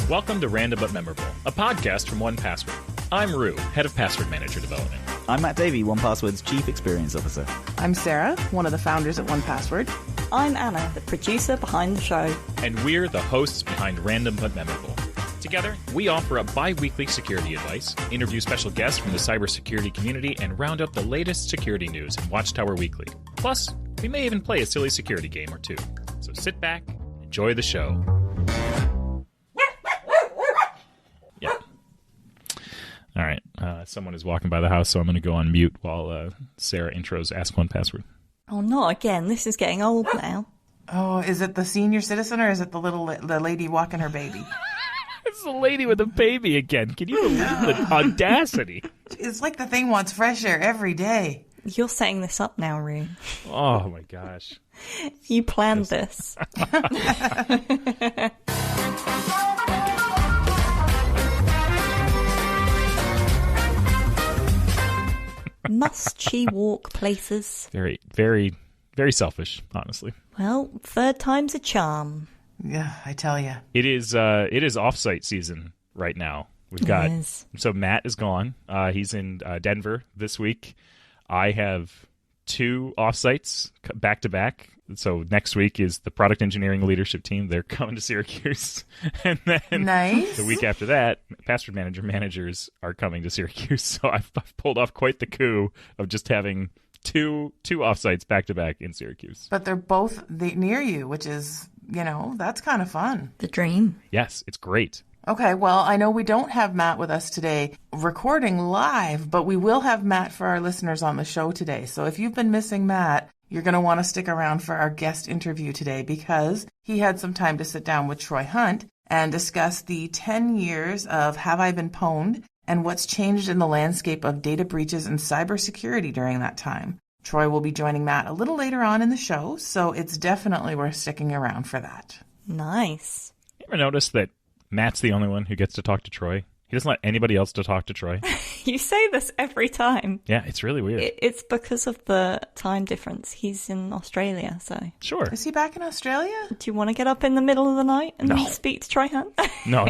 Welcome to Random But Memorable, a podcast from 1Password. I'm Roo, head of password manager development. I'm Matt Davey, 1Password's Chief Experience Officer. I'm Sarah, one of the founders at 1Password. I'm Anna, the producer behind the show. And we're the hosts behind Random But Memorable. Together, we offer up bi-weekly security advice, interview special guests from the cybersecurity community, and round up the latest security news in Watchtower Weekly. Plus, we may even play a silly security game or two. So sit back and enjoy the show. Yeah. All right. Someone is walking by the house, so I'm going to go on mute while Sarah intros Ask 1Password. Oh, not again. This is getting old now. Oh, is it the senior citizen or is it the lady walking her baby? It's the lady with the baby again. Can you believe the audacity? It's like the thing wants fresh air every day. You're setting this up now, Roo. Oh, my gosh. You planned this. Must she walk places? Very, very, very selfish, honestly. Well, third time's a charm. Yeah, I tell you. It is offsite season right now. We've got so Matt is gone. He's in Denver this week. I have 2 offsites back to back. So next week is the product engineering leadership team. They're coming to Syracuse. And then nice. The week after that, password managers are coming to Syracuse. So I've pulled off quite the coup of just having two offsites back to back in Syracuse. But they're both near you, which is, that's kind of fun. The dream. Yes, it's great. Okay, well, I know we don't have Matt with us today recording live, but we will have Matt for our listeners on the show today. So if you've been missing Matt, you're going to want to stick around for our guest interview today because he had some time to sit down with Troy Hunt and discuss the 10 years of Have I Been Pwned and what's changed in the landscape of data breaches and cybersecurity during that time. Troy will be joining Matt a little later on in the show, so it's definitely worth sticking around for that. Nice. You ever notice that Matt's the only one who gets to talk to Troy? He doesn't let anybody else to talk to Troy. You say this every time. Yeah, it's really weird. It's because of the time difference. He's in Australia, so... Sure. Is he back in Australia? Do you want to get up in the middle of the night and speak to Troy Hunt? No.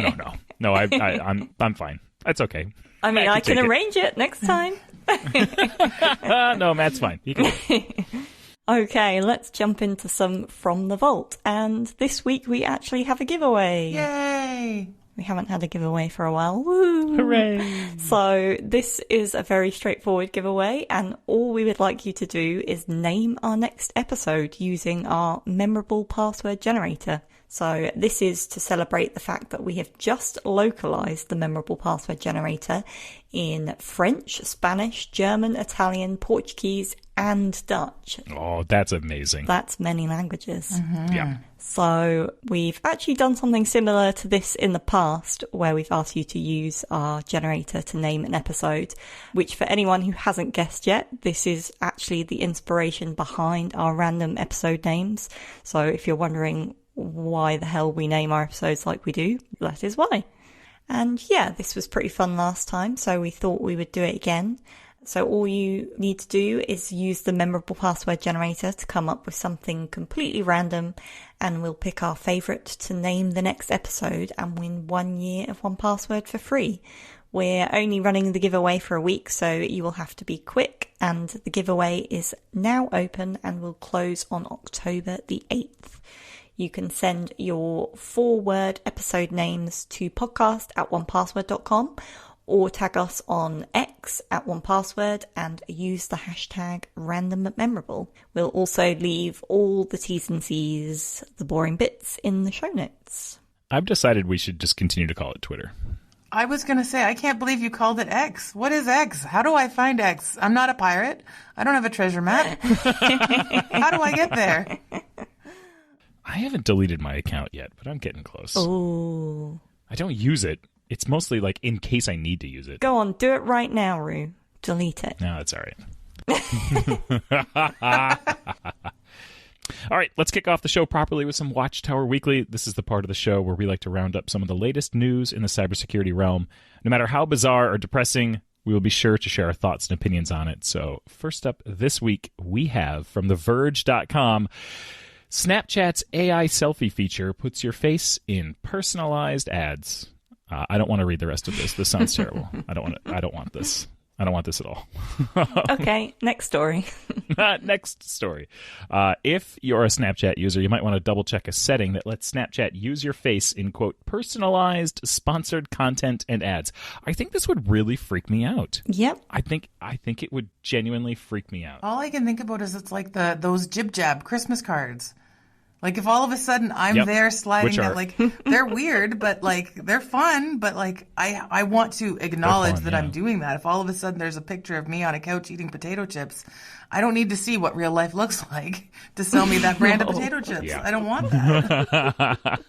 No, I'm fine. That's okay. I mean, I can arrange it next time. No, Matt's fine. He can. Okay, let's jump into some From the Vault. And this week we actually have a giveaway. Yay! We haven't had a giveaway for a while. Woo! Hooray! So this is a very straightforward giveaway, and all we would like you to do is name our next episode using our memorable password generator. So this is to celebrate the fact that we have just localized the memorable password generator in French, Spanish, German, Italian, Portuguese, and Dutch. Oh, that's amazing. That's many languages. Mm-hmm. Yeah. So we've actually done something similar to this in the past where we've asked you to use our generator to name an episode, which for anyone who hasn't guessed yet, this is actually the inspiration behind our random episode names. So if you're wondering why the hell we name our episodes like we do, that is why. And yeah, this was pretty fun last time, so we thought we would do it again. So all you need to do is use the memorable password generator to come up with something completely random, and we'll pick our favourite to name the next episode and win 1 year of 1Password for free. We're only running the giveaway for a week, so you will have to be quick, and the giveaway is now open and will close on October the 8th. You can send your 4-word episode names to podcast@1password.com or tag us on X @1Password and use the hashtag #randommemorable. We'll also leave all the T's and C's, the boring bits, in the show notes. I've decided we should just continue to call it Twitter. I was going to say, I can't believe you called it X. What is X? How do I find X? I'm not a pirate. I don't have a treasure map. How do I get there? I haven't deleted my account yet, but I'm getting close. Oh. I don't use it. It's mostly like in case I need to use it. Go on, do it right now, Roo. Delete it. No, it's all right. All right, let's kick off the show properly with some Watchtower Weekly. This is the part of the show where we like to round up some of the latest news in the cybersecurity realm. No matter how bizarre or depressing, we will be sure to share our thoughts and opinions on it. So first up this week, we have from TheVerge.com, Snapchat's AI selfie feature puts your face in personalized ads. I don't want to read the rest of this. This sounds terrible. I don't want this. I don't want this at all. Okay, next story. Next story. If you're a Snapchat user, you might want to double-check a setting that lets Snapchat use your face in, quote, personalized, sponsored content and ads. I think this would really freak me out. Yep. I think it would genuinely freak me out. All I can think about is it's like those jib-jab Christmas cards. Like, if all of a sudden I'm there sliding that, like, they're weird, but, like, they're fun, but, like, I want to acknowledge that I'm doing that. If all of a sudden there's a picture of me on a couch eating potato chips, I don't need to see what real life looks like to sell me that brand of potato chips. Yeah. I don't want that.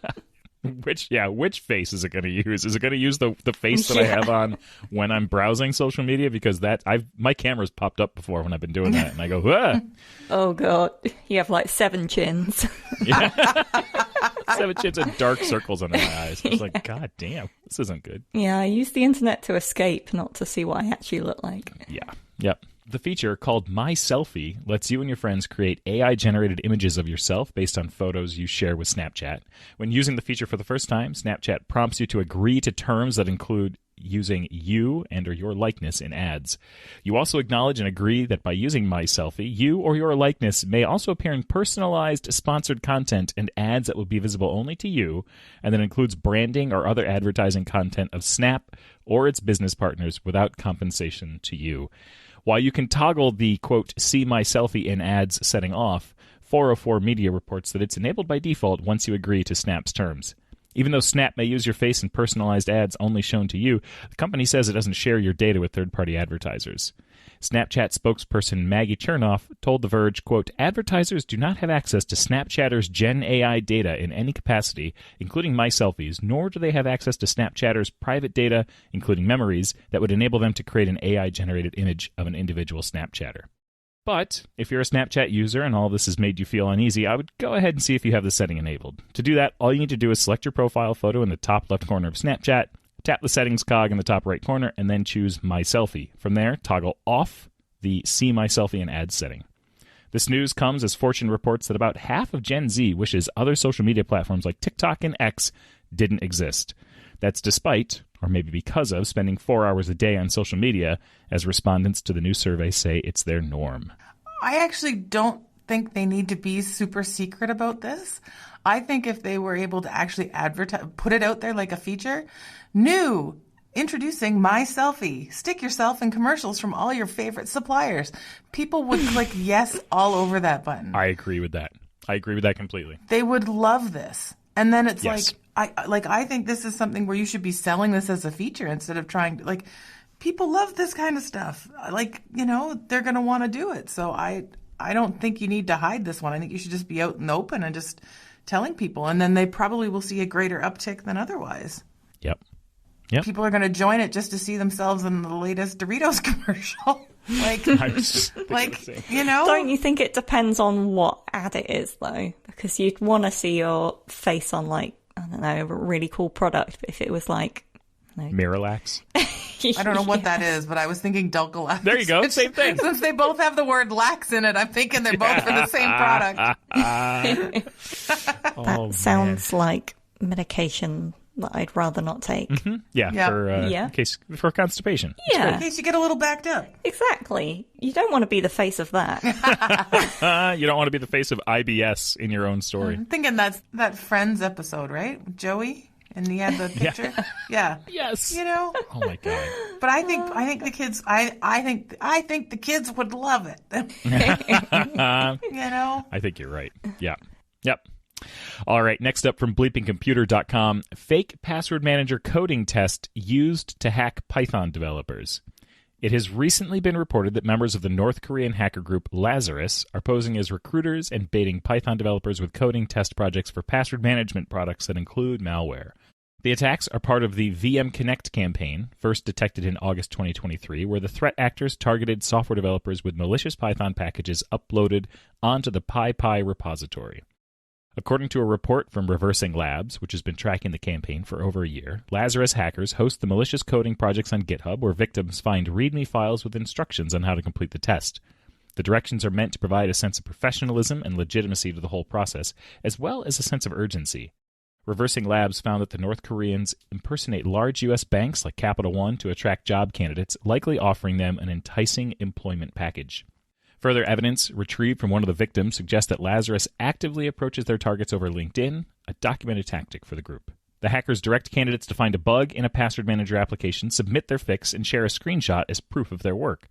Which face is it going to use? Is it going to use the face that I have on when I'm browsing social media? Because my camera's popped up before when I've been doing that, and I go, ah! Oh god, you have like 7 chins. Yeah. 7 chins and dark circles under my eyes. I was like, god damn, this isn't good. Yeah, I use the internet to escape, not to see what I actually look like. Yeah. Yep. The feature, called My Selfie, lets you and your friends create AI-generated images of yourself based on photos you share with Snapchat. When using the feature for the first time, Snapchat prompts you to agree to terms that include using you and or your likeness in ads. You also acknowledge and agree that by using My Selfie, you or your likeness may also appear in personalized, sponsored content and ads that will be visible only to you, and that includes branding or other advertising content of Snap or its business partners without compensation to you. While you can toggle the, quote, see my selfie in ads setting off, 404 Media reports that it's enabled by default once you agree to Snap's terms. Even though Snap may use your face in personalized ads only shown to you, the company says it doesn't share your data with third-party advertisers. Snapchat spokesperson Maggie Chernoff told The Verge, quote, advertisers do not have access to Snapchatter's Gen AI data in any capacity, including My Selfies, nor do they have access to Snapchatter's private data, including memories, that would enable them to create an AI-generated image of an individual Snapchatter. But if you're a Snapchat user and all this has made you feel uneasy, I would go ahead and see if you have the setting enabled. To do that, all you need to do is select your profile photo in the top left corner of Snapchat, tap the settings cog in the top right corner, and then choose My Selfie. From there, toggle off the See My Selfie in Ads setting. This news comes as Fortune reports that about half of Gen Z wishes other social media platforms like TikTok and X didn't exist. That's despite, or maybe because of, spending 4 hours a day on social media, as respondents to the new survey say it's their norm. I actually don't think they need to be super secret about this. I think if they were able to actually advertise, put it out there like a feature, new, introducing My Selfie, stick yourself in commercials from all your favorite suppliers. People would click yes all over that button. I agree with that. I agree with that completely. They would love this. And then it's I think this is something where you should be selling this as a feature instead of trying to, like, people love this kind of stuff. Like, you know, they're going to want to do it. So I don't think you need to hide this one. I think you should just be out in the open and just telling people. And then they probably will see a greater uptick than otherwise. Yep. People are going to join it just to see themselves in the latest Doritos commercial. You know? Don't you think it depends on what ad it is, though? Because you'd want to see your face on, like, I don't know, a really cool product. But if it was like... Miralax? I don't know what that is, but I was thinking Dulcolax. There you go, same thing. Since they both have the word lax in it, I'm thinking they're both for the same product. That sounds like medication that I'd rather not take. Mm-hmm. Yeah. For constipation. Yeah. In case you get a little backed up. Exactly. You don't want to be the face of that. You don't want to be the face of IBS in your own story. I'm thinking that's that Friends episode, right? Joey? And he had the picture. Yeah. Yes. You know. Oh my god. But I think the kids. I think the kids would love it. You know. I think you're right. Yeah. Yep. All right. Next up from bleepingcomputer.com, fake password manager coding test used to hack Python developers. It has recently been reported that members of the North Korean hacker group Lazarus are posing as recruiters and baiting Python developers with coding test projects for password management products that include malware. The attacks are part of the VM Connect campaign, first detected in August 2023, where the threat actors targeted software developers with malicious Python packages uploaded onto the PyPy repository. According to a report from Reversing Labs, which has been tracking the campaign for over a year, Lazarus hackers host the malicious coding projects on GitHub where victims find README files with instructions on how to complete the test. The directions are meant to provide a sense of professionalism and legitimacy to the whole process, as well as a sense of urgency. Reversing Labs found that the North Koreans impersonate large U.S. banks like Capital One to attract job candidates, likely offering them an enticing employment package. Further evidence retrieved from one of the victims suggests that Lazarus actively approaches their targets over LinkedIn, a documented tactic for the group. The hackers direct candidates to find a bug in a password manager application, submit their fix, and share a screenshot as proof of their work.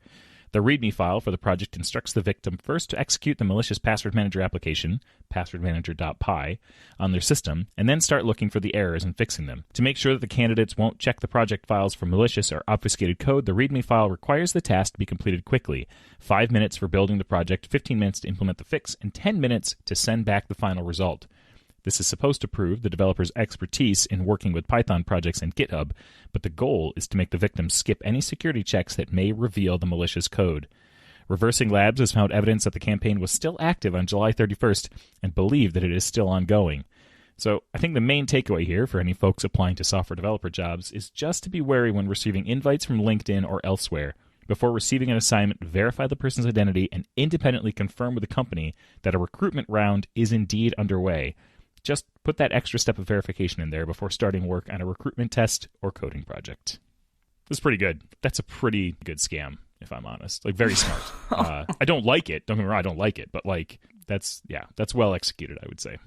The README file for the project instructs the victim first to execute the malicious password manager application, passwordmanager.py, on their system, and then start looking for the errors and fixing them. To make sure that the candidates won't check the project files for malicious or obfuscated code, the README file requires the task to be completed quickly. 5 minutes for building the project, 15 minutes to implement the fix, and 10 minutes to send back the final result. This is supposed to prove the developer's expertise in working with Python projects and GitHub, but the goal is to make the victim skip any security checks that may reveal the malicious code. Reversing Labs has found evidence that the campaign was still active on July 31st and believe that it is still ongoing. So I think the main takeaway here for any folks applying to software developer jobs is just to be wary when receiving invites from LinkedIn or elsewhere. Before receiving an assignment, verify the person's identity and independently confirm with the company that a recruitment round is indeed underway. Just put that extra step of verification in there before starting work on a recruitment test or coding project. It's pretty good. That's a pretty good scam, if I'm honest. Like, very smart. I don't like it. Don't get me wrong, I don't like it. But, like, that's well executed, I would say.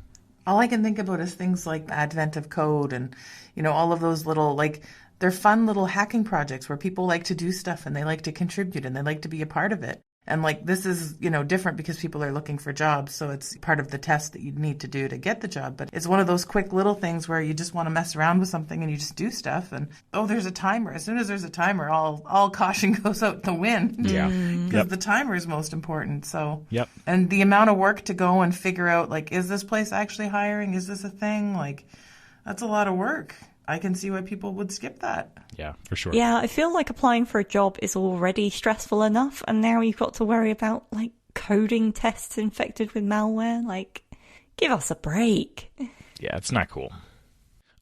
All I can think about is things like the advent of code and, all of those little, like, they're fun little hacking projects where people like to do stuff and they like to contribute and they like to be a part of it. And like this is, different because people are looking for jobs. So it's part of the test that you need to do to get the job. But it's one of those quick little things where you just want to mess around with something and you just do stuff. And, there's a timer. As soon as there's a timer, all caution goes out the wind. Yeah. Because the timer is most important. So, yep. And the amount of work to go and figure out, like, is this place actually hiring? Is this a thing? Like, that's a lot of work. I can see why people would skip that. Yeah, for sure. Yeah, I feel like applying for a job is already stressful enough, and now you've got to worry about, like, coding tests infected with malware. Like, give us a break. Yeah, it's not cool.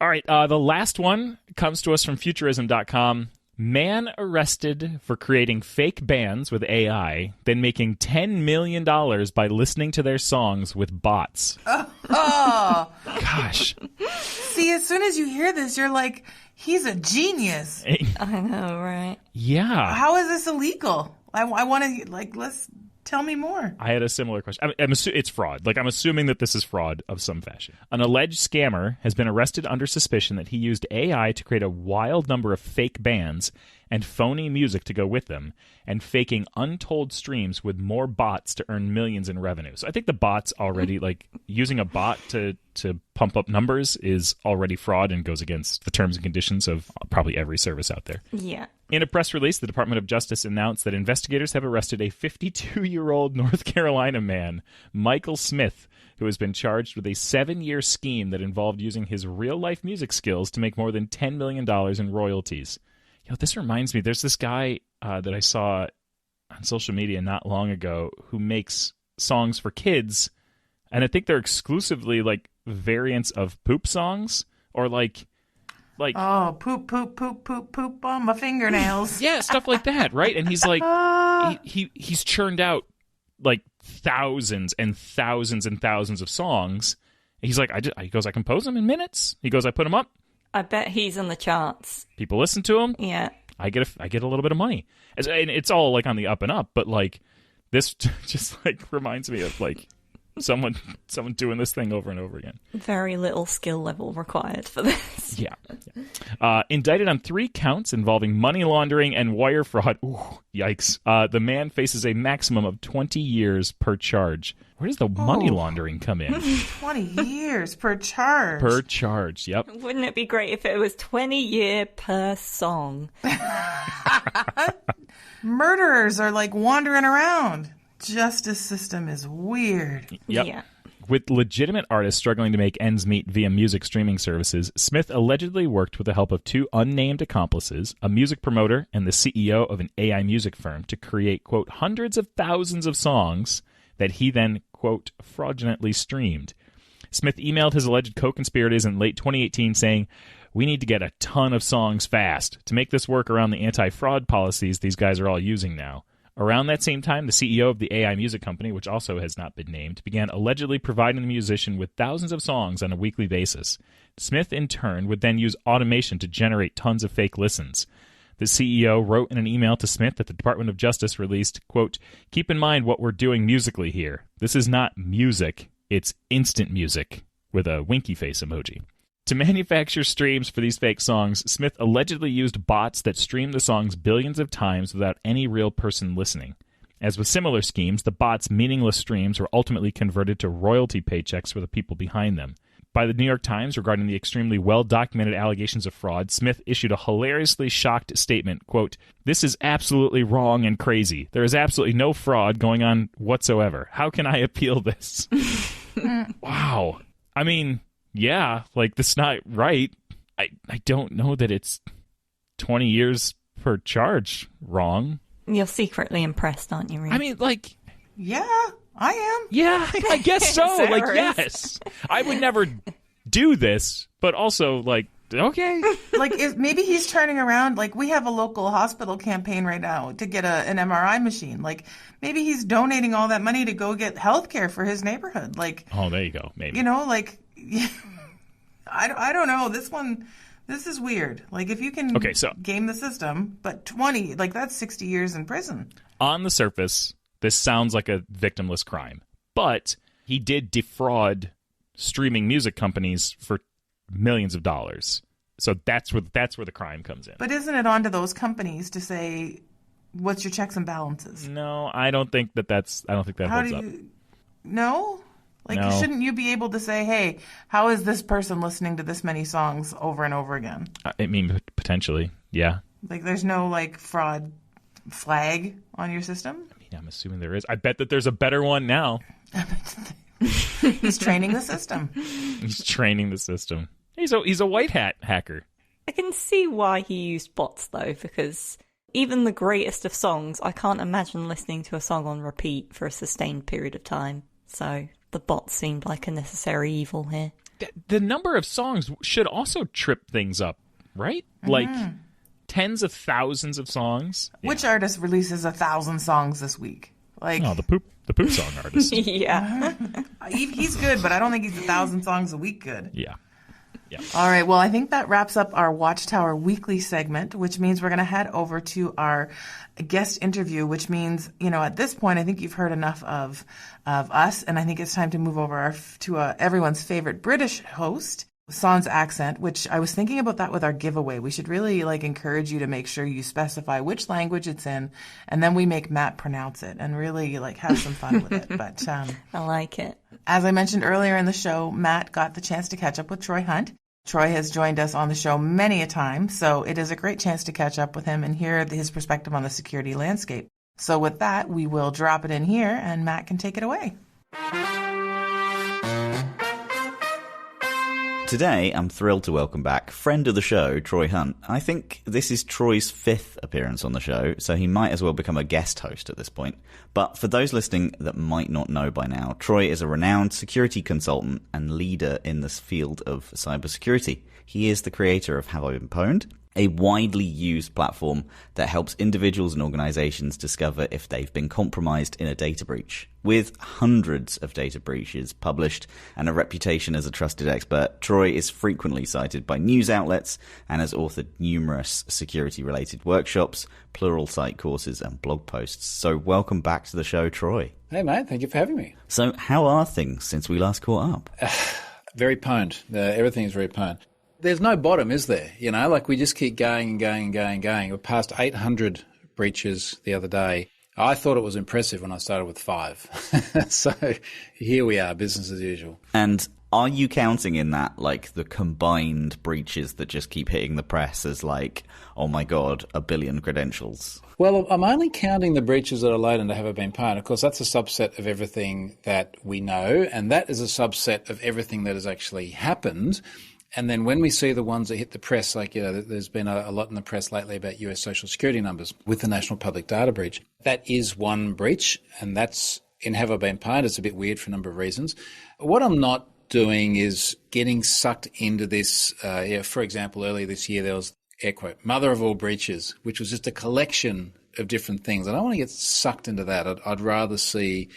All right, the last one comes to us from Futurism.com. Man arrested for creating fake bands with AI, then making $10 million by listening to their songs with bots. Oh. Gosh. See, as soon as you hear this, you're like, he's a genius. I know, right? Yeah. How is this illegal? I want to, let's tell me more. I had a similar question. It's fraud. I'm assuming that this is fraud of some fashion. An alleged scammer has been arrested under suspicion that he used AI to create a wild number of fake bands and phony music to go with them, and faking untold streams with more bots to earn millions in revenue. So I think the bots already, using a bot to pump up numbers is already fraud and goes against the terms and conditions of probably every service out there. Yeah. In a press release, the Department of Justice announced that investigators have arrested a 52-year-old North Carolina man, Michael Smith, who has been charged with a 7-year scheme that involved using his real-life music skills to make more than $10 million in royalties. This reminds me, there's this guy that I saw on social media not long ago who makes songs for kids, and I think they're exclusively, variants of poop songs, or oh, poop, poop, poop, poop, poop on my fingernails. Yeah, stuff like that, right? And he's he's churned out thousands and thousands and thousands of songs. He's like, he goes, I compose them in minutes. He goes, I put them up. I bet he's on the charts. People listen to him. Yeah. I get a little bit of money. And it's all on the up and up, but this just reminds me of someone doing this thing over and over again. Very little skill level required for this. Yeah. Indicted on 3 counts involving money laundering and wire fraud. Ooh, yikes. The man faces a maximum of 20 years per charge. Where does the money laundering come in? 20 years per charge. Per charge, yep. Wouldn't it be great if it was 20 year per song? Murderers are wandering around. Justice system is weird. Yep. Yeah. With legitimate artists struggling to make ends meet via music streaming services, Smith allegedly worked with the help of 2 unnamed accomplices, a music promoter and the CEO of an AI music firm, to create, quote, hundreds of thousands of songs that he then, quote, fraudulently streamed. Smith emailed his alleged co-conspirators in late 2018 saying, we need to get a ton of songs fast to make this work around the anti-fraud policies these guys are all using now. Around that same time, the CEO of the AI music company, which also has not been named, began allegedly providing the musician with thousands of songs on a weekly basis. Smith, in turn, would then use automation to generate tons of fake listens. The CEO wrote in an email to Smith that the Department of Justice released, quote, "Keep in mind what we're doing musically here. This is not music, it's instant music," with a winky face emoji. To manufacture streams for these fake songs, Smith allegedly used bots that streamed the songs billions of times without any real person listening. As with similar schemes, the bots' meaningless streams were ultimately converted to royalty paychecks for the people behind them. By the New York Times regarding the extremely well-documented allegations of fraud, Smith issued a hilariously shocked statement, quote, "This is absolutely wrong and crazy. There is absolutely no fraud going on whatsoever. How can I appeal this?" Wow. I mean, yeah, like, that's not right. I don't know that it's 20 years per charge wrong. You're secretly impressed, aren't you, Roo? I mean, like... Yeah, I am. Yeah, I guess so. Like, yes. I would never do this, but also, like, okay. Like, maybe he's turning around. Like, we have a local hospital campaign right now to get an MRI machine. Like, maybe he's donating all that money to go get health care for his neighborhood. Like, oh, there you go. Maybe. You know, like, I don't know. This is weird. Like, if you can game the system, but 20, like, that's 60 years in prison. On the surface, this sounds like a victimless crime, but he did defraud streaming music companies for millions of dollars. So that's where the crime comes in. But isn't it on to those companies to say, what's your checks and balances? No, I don't think that holds up. No? Like, no. Shouldn't you be able to say, hey, how is this person listening to this many songs over and over again? I mean, potentially, yeah. Like, there's no, like, fraud flag on your system? I mean, I'm assuming there is. I bet that there's a better one now. He's training the system. He's training the system. He's a white hat hacker. I can see why he used bots, though, because even the greatest of songs, I can't imagine listening to a song on repeat for a sustained period of time. So the bot seemed like a necessary evil here. The number of songs should also trip things up, right? Mm-hmm. Like tens of thousands of songs. Which artist releases 1,000 songs this week? Like, the poop song artist. Yeah. He's good, but I don't think he's 1,000 songs a week good. Yeah. All right. Well, I think that wraps up our Watchtower Weekly segment, which means we're going to head over to our guest interview, which means, at this point, I think you've heard enough of us, and I think it's time to move over to everyone's favorite British host, sans accent, which I was thinking about that with our giveaway. We should really encourage you to make sure you specify which language it's in, and then we make Matt pronounce it and really have some fun with it. But I like it. As I mentioned earlier in the show, Matt got the chance to catch up with Troy Hunt. Troy has joined us on the show many a time, so it is a great chance to catch up with him and hear his perspective on the security landscape. So with that, we will drop it in here, and Matt can take it away. Today, I'm thrilled to welcome back friend of the show, Troy Hunt. I think this is Troy's 5th appearance on the show, so he might as well become a guest host at this point. But for those listening that might not know by now, Troy is a renowned security consultant and leader in this field of cybersecurity. He is the creator of Have I Been Pwned?, a widely used platform that helps individuals and organizations discover if they've been compromised in a data breach. With hundreds of data breaches published and a reputation as a trusted expert, Troy is frequently cited by news outlets and has authored numerous security-related workshops, plural site courses, and blog posts. So welcome back to the show, Troy. Hey, mate. Thank you for having me. So how are things since we last caught up? Very pwned. Everything is very pwned. There's no bottom, is there? We just keep going and going and going and going. We're past 800 breaches the other day. I thought it was impressive when I started with 5. So here we are, business as usual. And are you counting in that, the combined breaches that just keep hitting the press as oh my God, 1 billion credentials? Well, I'm only counting the breaches that are laid into Have I Been Pwned. Of course, that's a subset of everything that we know, and that is a subset of everything that has actually happened. And then when we see the ones that hit the press, there's been a lot in the press lately about US social security numbers with the National Public Data breach. That is one breach, and that's in Have I Been Pwned. It's a bit weird for a number of reasons. What I'm not doing is getting sucked into this. For example, earlier this year, there was, air quote, mother of all breaches, which was just a collection of different things. I don't want to get sucked into that. I'd rather see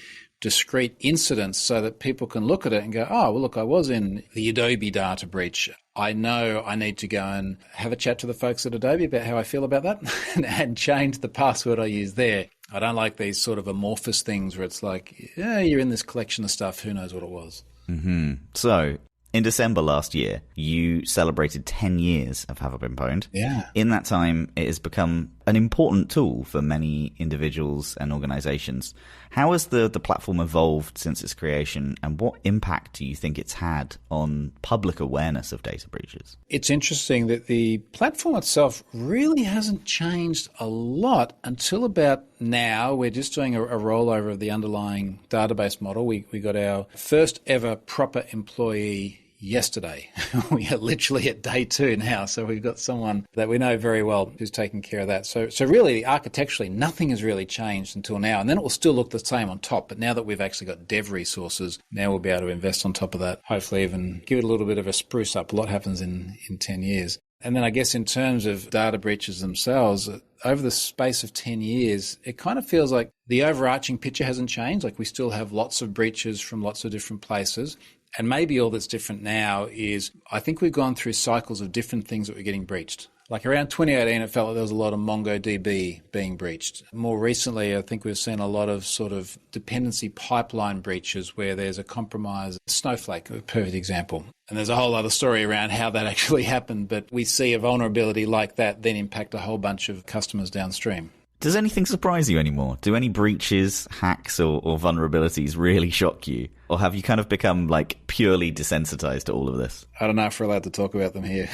discrete incidents so that people can look at it and go, oh, well, look, I was in the Adobe data breach. I know I need to go and have a chat to the folks at Adobe about how I feel about that and change the password I use there. I don't like these sort of amorphous things where it's like, yeah, you're in this collection of stuff. Who knows what it was? Mm-hmm. So in December last year, you celebrated 10 years of Have I Been Pwned. Yeah. In that time, it has become an important tool for many individuals and organizations. How has the platform evolved since its creation, and what impact do you think it's had on public awareness of data breaches? It's interesting that the platform itself really hasn't changed a lot until about now. We're just doing a rollover of the underlying database model. We got our first ever proper employee yesterday. We are literally at day 2 now, so we've got someone that we know very well who's taking care of that. So really, architecturally, nothing has really changed until now, and then it will still look the same on top. But now that we've actually got dev resources, now we'll be able to invest on top of that, hopefully even give it a little bit of a spruce up. A lot happens in 10 years. And then I guess in terms of data breaches themselves, over the space of 10 years, it kind of feels like the overarching picture hasn't changed. Like we still have lots of breaches from lots of different places. And maybe all that's different now is I think we've gone through cycles of different things that were getting breached. Like around 2018, it felt like there was a lot of MongoDB being breached. More recently, I think we've seen a lot of sort of dependency pipeline breaches where there's a compromise. Snowflake, a perfect example. And there's a whole other story around how that actually happened. But we see a vulnerability like that then impact a whole bunch of customers downstream. Does anything surprise you anymore? Do any breaches, hacks, or vulnerabilities really shock you? Or have you kind of become like purely desensitized to all of this? I don't know if we're allowed to talk about them here.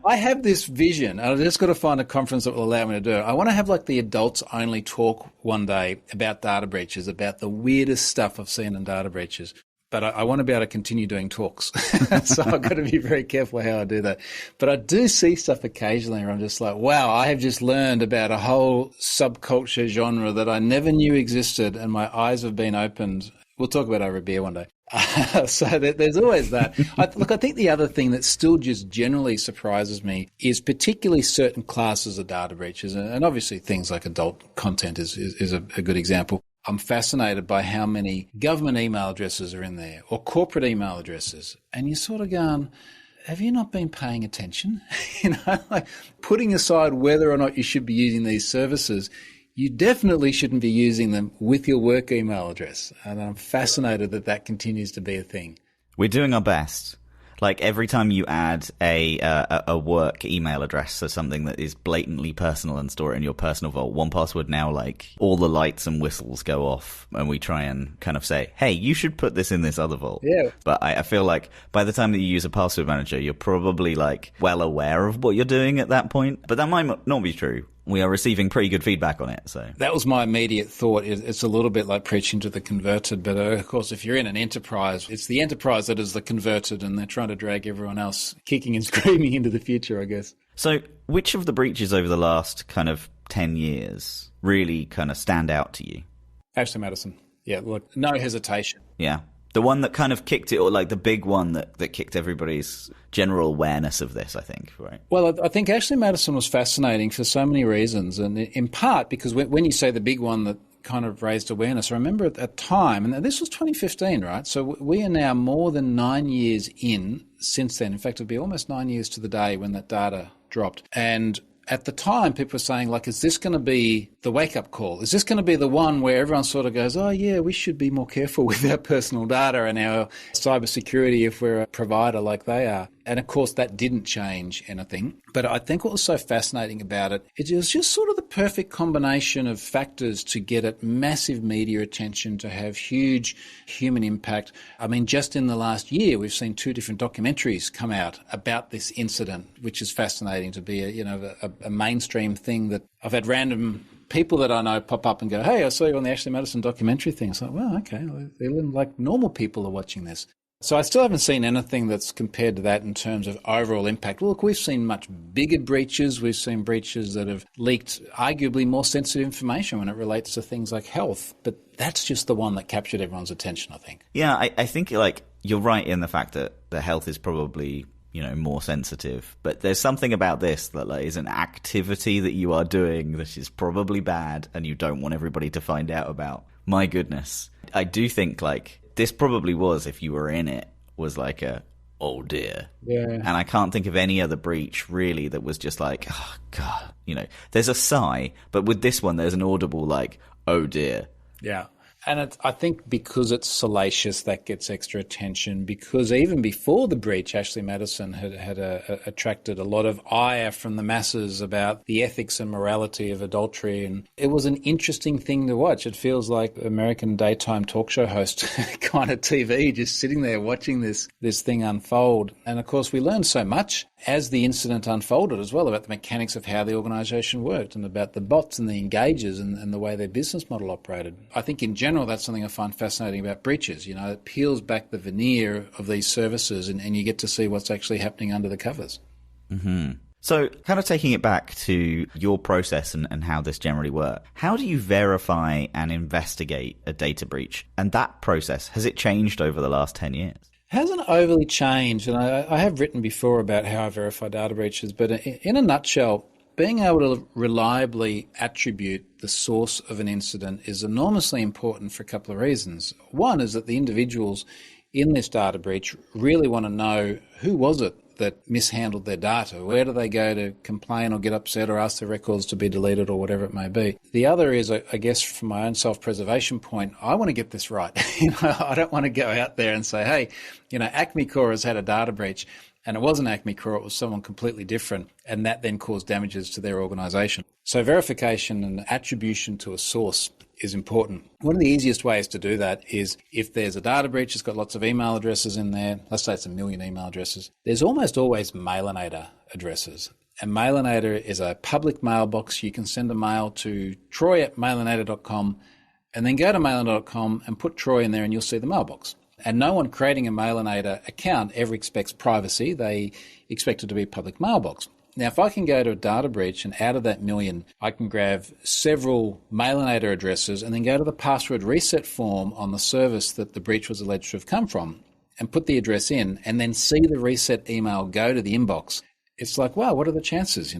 I have this vision. I've just got to find a conference that will allow me to do it. I want to have like the adults only talk one day about data breaches, about the weirdest stuff I've seen in data breaches. But I want to be able to continue doing talks. So I've got to be very careful how I do that. But I do see stuff occasionally where I'm just like, wow, I have just learned about a whole subculture genre that I never knew existed, and my eyes have been opened. We'll talk about it over a beer one day. So there's always that. I think the other thing that still just generally surprises me is particularly certain classes of data breaches. And obviously things like adult content is a good example. I'm fascinated by how many government email addresses are in there or corporate email addresses. And you're sort of going, have you not been paying attention? Like putting aside whether or not you should be using these services, you definitely shouldn't be using them with your work email address. And I'm fascinated that continues to be a thing. We're doing our best. Like every time you add a work email address or something that is blatantly personal and store it in your personal vault, 1Password now, like all the lights and whistles go off and we try and kind of say, hey, you should put this in this other vault. Yeah. But I feel like by the time that you use a password manager, you're probably like well aware of what you're doing at that point. But that might not be true. We are receiving pretty good feedback on it. So that was my immediate thought. It's a little bit like preaching to the converted. But of course, if you're in an enterprise, it's the enterprise that is the converted, and they're trying to drag everyone else kicking and screaming into the future, I guess. So which of the breaches over the last kind of 10 years really kind of stand out to you? Ashley Madison. Yeah, look, no hesitation. Yeah. The one that kind of kicked it, or like the big one that kicked everybody's general awareness of this, I think, right? Well, I think Ashley Madison was fascinating for so many reasons, and in part because when you say the big one that kind of raised awareness, I remember at that time, and this was 2015, right? So we are now more than 9 years in since then. In fact, it'll be almost 9 years to the day when that data dropped. And at the time, people were saying, like, is this going to be the wake-up call? Is this going to be the one where everyone sort of goes, oh, yeah, we should be more careful with our personal data and our cybersecurity if we're a provider like they are? And, of course, that didn't change anything. But I think what was so fascinating about it, it was just sort of the perfect combination of factors to get it massive media attention, to have huge human impact. I mean, just in the last year, we've seen 2 different documentaries come out about this incident, which is fascinating to be a mainstream thing that I've had random people that I know pop up and go, hey, I saw you on the Ashley Madison documentary thing. It's like, well, okay, like normal people are watching this. So I still haven't seen anything that's compared to that in terms of overall impact. Look, we've seen much bigger breaches. We've seen breaches that have leaked arguably more sensitive information when it relates to things like health. But that's just the one that captured everyone's attention, I think. Yeah, I think like you're right in the fact that the health is probably more sensitive. But there's something about this that is an activity that you are doing that is probably bad and you don't want everybody to find out about. My goodness. I do think this probably was, if you were in it, was oh dear. Yeah. And I can't think of any other breach really that was just oh God, there's a sigh, but with this one there's an audible oh dear. Yeah. And I think because it's salacious, that gets extra attention, because even before the breach, Ashley Madison had attracted a lot of ire from the masses about the ethics and morality of adultery. And it was an interesting thing to watch. It feels like American daytime talk show host kind of TV, just sitting there watching this thing unfold. And of course, we learned so much as the incident unfolded as well about the mechanics of how the organisation worked and about the bots and the engagers and the way their business model operated. I think in general, that's something I find fascinating about breaches. It peels back the veneer of these services and you get to see what's actually happening under the covers. Mm-hmm. So kind of taking it back to your process and how this generally works, how do you verify and investigate a data breach? And that process, has it changed over the last 10 years? Hasn't overly changed, and I have written before about how I verify data breaches, but in a nutshell, being able to reliably attribute the source of an incident is enormously important for a couple of reasons. One is that the individuals in this data breach really want to know who was it that mishandled their data. Where do they go to complain or get upset or ask their records to be deleted or whatever it may be? The other is, I guess, from my own self-preservation point, I want to get this right. I don't want to go out there and say, hey, Acme Core has had a data breach, and it wasn't Acme Core, it was someone completely different, and that then caused damages to their organisation. So verification and attribution to a source is important. One of the easiest ways to do that is if there's a data breach, it's got lots of email addresses in there, let's say it's 1 million email addresses, there's almost always mailinator addresses. And mailinator is a public mailbox. You can send a mail to troy@mailinator.com and then go to mailinator.com and put Troy in there and you'll see the mailbox. And no one creating a Mailinator account ever expects privacy. They expect it to be a public mailbox. Now, if I can go to a data breach and out of that 1 million, I can grab several Mailinator addresses and then go to the password reset form on the service that the breach was alleged to have come from and put the address in and then see the reset email go to the inbox. It's wow, what are the chances?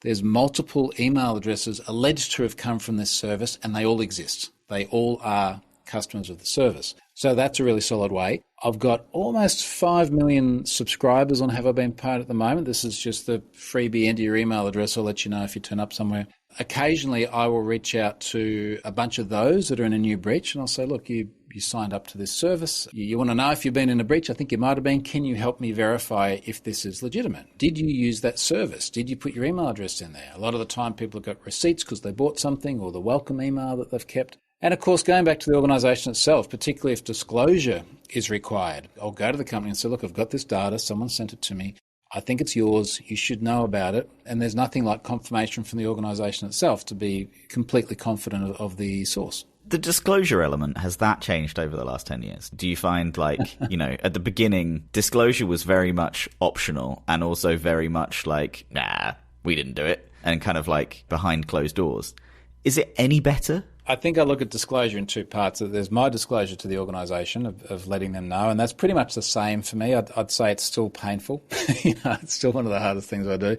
There's multiple email addresses alleged to have come from this service and they all exist. They all are customers of the service. So that's a really solid way. I've got almost 5 million subscribers on Have I Been Pwned at the moment. This is just the freebie, enter your email address. I'll let you know if you turn up somewhere. Occasionally, I will reach out to a bunch of those that are in a new breach and I'll say, look, you signed up to this service. You want to know if you've been in a breach? I think you might have been. Can you help me verify if this is legitimate? Did you use that service? Did you put your email address in there? A lot of the time people have got receipts because they bought something or the welcome email that they've kept. And of course, going back to the organisation itself, particularly if disclosure is required, I'll go to the company and say, look, I've got this data. Someone sent it to me. I think it's yours. You should know about it. And there's nothing like confirmation from the organisation itself to be completely confident of the source. The disclosure element, has that changed over the last 10 years? Do you find at the beginning, disclosure was very much optional and also very much nah, we didn't do it, and kind of behind closed doors. Is it any better? I think I look at disclosure in two parts. There's my disclosure to the organisation of letting them know, and that's pretty much the same for me. I'd say it's still painful. It's still one of the hardest things I do.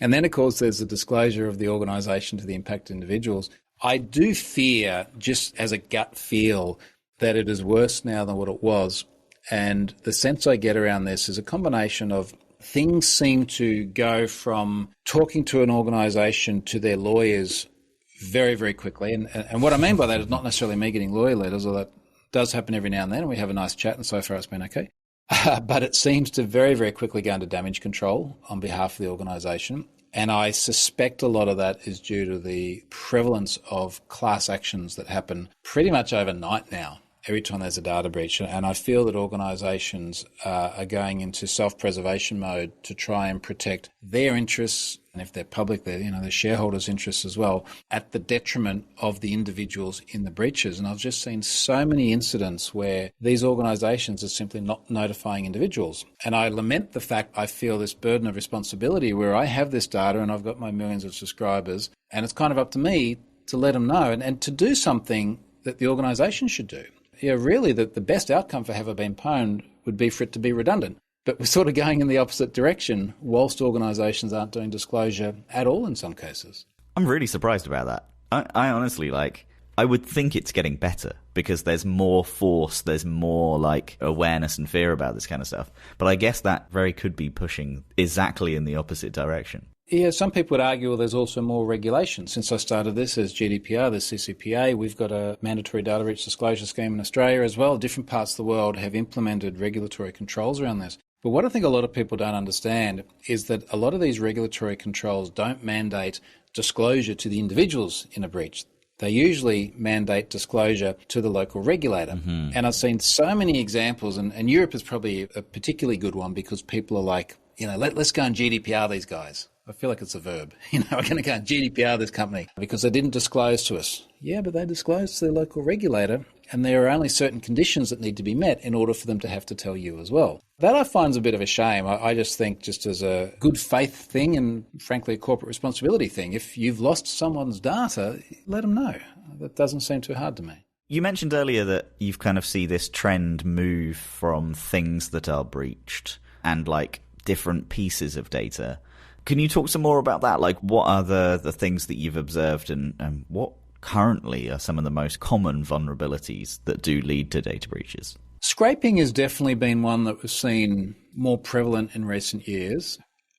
And then, of course, there's the disclosure of the organisation to the impacted individuals. I do fear, just as a gut feel, that it is worse now than what it was. And the sense I get around this is a combination of things seem to go from talking to an organisation to their lawyers very, very quickly. And what I mean by that is not necessarily me getting lawyer letters, although that does happen every now and then, and we have a nice chat, and so far it's been okay. But it seems to very, very quickly go into damage control on behalf of the organisation. And I suspect a lot of that is due to the prevalence of class actions that happen pretty much overnight now, every time there's a data breach. And I feel that organisations are going into self-preservation mode to try and protect their interests, and if they're public, their shareholders' interests as well, at the detriment of the individuals in the breaches. And I've just seen so many incidents where these organisations are simply not notifying individuals. And I lament the fact I feel this burden of responsibility where I have this data and I've got my millions of subscribers, and it's kind of up to me to let them know and to do something that the organisation should do. Really, the best outcome for Have I Been Pwned would be for it to be redundant. But we're sort of going in the opposite direction, whilst organisations aren't doing disclosure at all in some cases. I'm really surprised about that. I honestly, I would think it's getting better because there's more force, there's more awareness and fear about this kind of stuff. But I guess that very could be pushing exactly in the opposite direction. Yeah, some people would argue, well, there's also more regulation. Since I started this, there's GDPR, there's CCPA, we've got a mandatory data breach disclosure scheme in Australia as well. Different parts of the world have implemented regulatory controls around this. But what I think a lot of people don't understand is that a lot of these regulatory controls don't mandate disclosure to the individuals in a breach. They usually mandate disclosure to the local regulator. Mm-hmm. And I've seen so many examples, and Europe is probably a particularly good one because people are like, let's go and GDPR these guys. I feel like it's a verb. We're going to go and GDPR this company because they didn't disclose to us. Yeah, but they disclosed to their local regulator, and there are only certain conditions that need to be met in order for them to have to tell you as well. That I find is a bit of a shame. I just think just as a good faith thing and frankly a corporate responsibility thing, if you've lost someone's data, let them know. That doesn't seem too hard to me. You mentioned earlier that you've kind of see this trend move from things that are breached and different pieces of data. Can you talk some more about that? What are the things that you've observed and what currently are some of the most common vulnerabilities that do lead to data breaches? Scraping has definitely been one that we've seen more prevalent in recent years.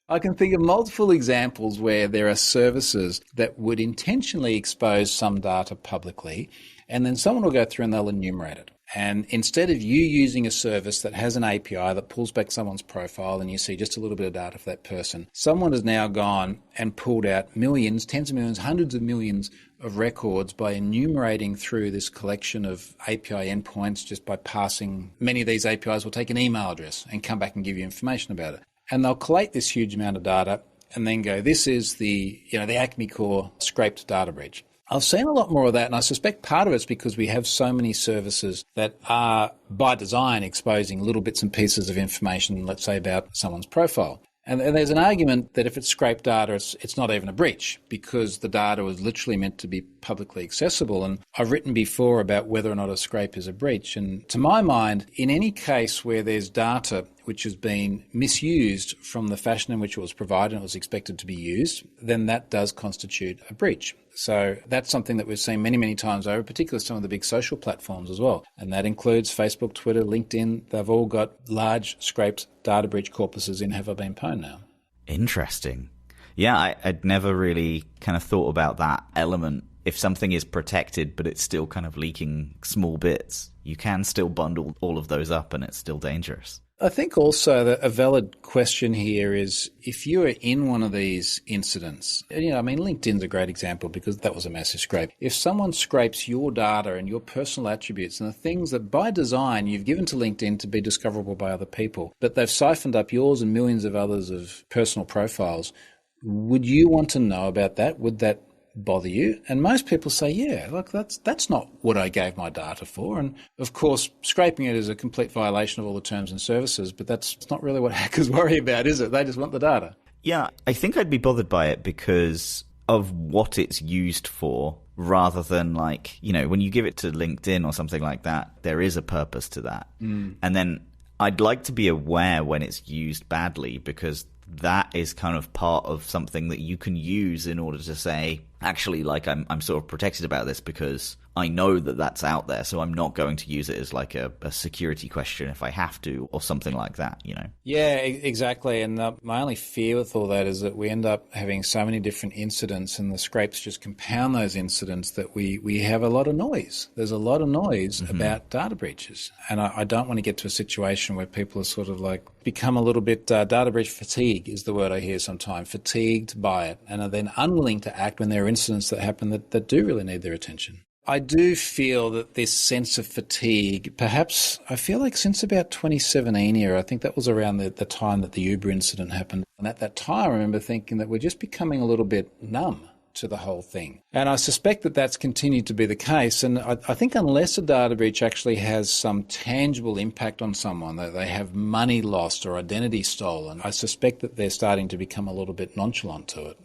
I can think of multiple examples where there are services that would intentionally expose some data publicly, and then someone will go through and they'll enumerate it. And instead of you using a service that has an API that pulls back someone's profile and you see just a little bit of data for that person, someone has now gone and pulled out millions, tens of millions, hundreds of millions of records by enumerating through this collection of API endpoints just by passing. Many of these APIs will take an email address and come back and give you information about it. And they'll collate this huge amount of data and then go, this is the Acme Core scraped data breach. I've seen a lot more of that, and I suspect part of it's because we have so many services that are, by design, exposing little bits and pieces of information, let's say, about someone's profile. And there's an argument that if it's scraped data, it's not even a breach because the data was literally meant to be publicly accessible. And I've written before about whether or not a scrape is a breach. And to my mind, in any case where there's data which has been misused from the fashion in which it was provided and it was expected to be used, then that does constitute a breach. So that's something that we've seen many, many times over, particularly some of the big social platforms as well. And that includes Facebook, Twitter, LinkedIn. They've all got large scraped data breach corpuses in Have I Been Pwned now. Interesting. Yeah, I'd never really kind of thought about that element. If something is protected, but it's still kind of leaking small bits, you can still bundle all of those up and it's still dangerous. I think also that a valid question here is if you are in one of these incidents, LinkedIn's a great example because that was a massive scrape. If someone scrapes your data and your personal attributes and the things that by design you've given to LinkedIn to be discoverable by other people, but they've siphoned up yours and millions of others of personal profiles, would you want to know about that? Would that bother you? And most people say, yeah, look, that's not what I gave my data for. And of course, scraping it is a complete violation of all the terms and services, but that's not really what hackers worry about, is it? They just want the data. Yeah, I think I'd be bothered by it because of what it's used for rather than when you give it to LinkedIn or something like that, there is a purpose to that. And then I'd like to be aware when it's used badly because that is kind of part of something that you can use in order to say, actually, I'm sort of protected about this because I know that that's out there, so I'm not going to use it as a security question if I have to or something like that, Yeah, exactly. And my only fear with all that is that we end up having so many different incidents and the scrapes just compound those incidents that we have a lot of noise. There's a lot of noise about data breaches. And I don't want to get to a situation where people are sort of become a little bit data breach fatigue is the word I hear sometimes, fatigued by it, and are then unwilling to act when there are incidents that happen that do really need their attention. I do feel that this sense of fatigue, perhaps I feel like since about 2017 era, I think that was around the time that the Uber incident happened. And at that time, I remember thinking that we're just becoming a little bit numb to the whole thing. And I suspect that that's continued to be the case. And I think unless a data breach actually has some tangible impact on someone, that they have money lost or identity stolen, I suspect that they're starting to become a little bit nonchalant to it.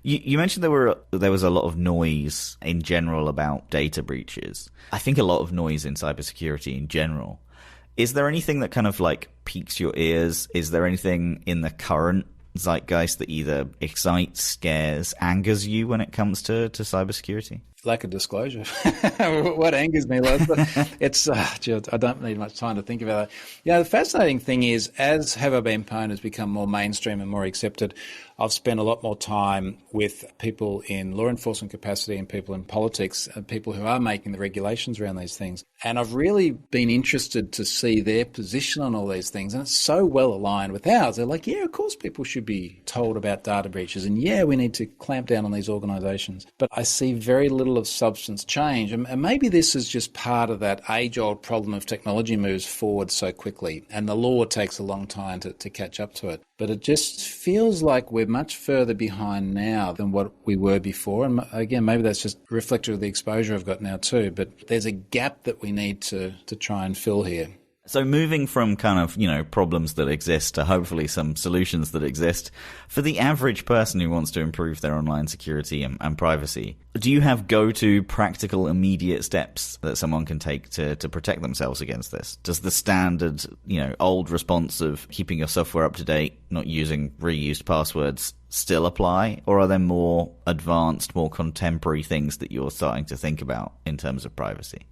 You mentioned there was a lot of noise in general about data breaches. I think a lot of noise in cybersecurity in general. Is there anything that kind of like piques your ears? Is there anything in the current zeitgeist that either excites, scares, angers you when it comes to cybersecurity? Lack of disclosure. What angers me, it's I don't need much time to think about that. The fascinating thing is, as Have I Been Pwned has become more mainstream and more accepted, I've spent a lot more time with people in law enforcement capacity and people in politics, and people who are making the regulations around these things. And I've really been interested to see their position on all these things. And it's so well aligned with ours. They're like, yeah, of course people should be told about data breaches. And yeah, we need to clamp down on these organisations. But I see very little of substance change. And maybe this is just part of that age-old problem of technology moves forward so quickly. And the law takes a long time to catch up to it. But it just feels like we're much further behind now than what we were before. And again, maybe that's just reflective of the exposure I've got now too. But there's a gap that we need to try and fill here. So moving from kind of, problems that exist to hopefully some solutions that exist, for the average person who wants to improve their online security and privacy, do you have go-to practical immediate steps that someone can take to protect themselves against this? Does the standard, old response of keeping your software up to date, not using reused passwords still apply? Or are there more advanced, more contemporary things that you're starting to think about in terms of privacy?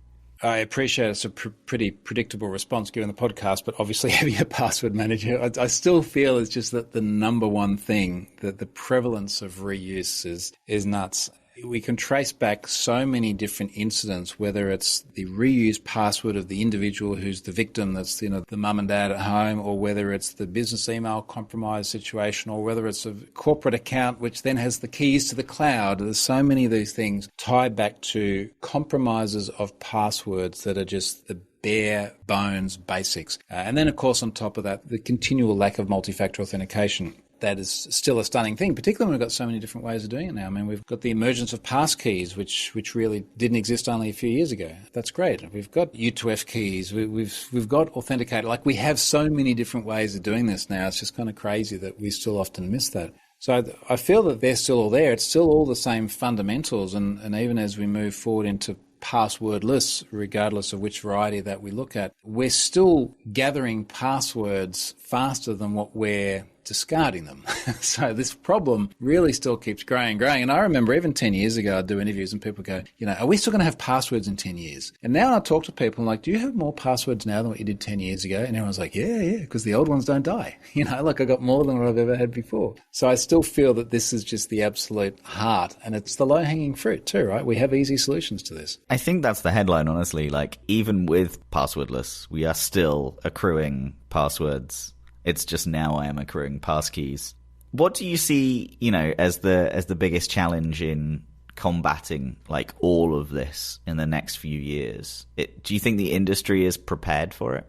I appreciate it's a pretty predictable response given the podcast, but obviously having a password manager, I still feel it's just that the number one thing, that the prevalence of reuse is nuts. We can trace back so many different incidents, whether it's the reused password of the individual who's the victim, that's the mum and dad at home, or whether it's the business email compromise situation, or whether it's a corporate account which then has the keys to the cloud. There's so many of these things tied back to compromises of passwords that are just the bare bones basics. And then, of course, on top of that, the continual lack of multi-factor authentication. That is still a stunning thing, particularly when we've got so many different ways of doing it now. I mean, we've got the emergence of passkeys, which really didn't exist only a few years ago. That's great. We've got U2F keys. We've got authenticator. Like, we have so many different ways of doing this now. It's just kind of crazy that we still often miss that. So I feel that they're still all there. It's still all the same fundamentals. And even as we move forward into passwordless, regardless of which variety that we look at, we're still gathering passwords faster than what we're discarding them. So this problem really still keeps growing. And I remember even 10 years ago, I'd do interviews and people go, are we still going to have passwords in 10 years? And now I talk to people, I'm like, do you have more passwords now than what you did 10 years ago? And everyone's like, yeah, because the old ones don't die. Like I got more than what I've ever had before. So I still feel that this is just the absolute heart, and it's the low-hanging fruit too, right? We have easy solutions to this. I think that's the headline, honestly. Like, even with passwordless, we are still accruing passwords. It's just now I am accruing passkeys. What do you see, as the biggest challenge in combating like all of this in the next few years? Do you think the industry is prepared for it?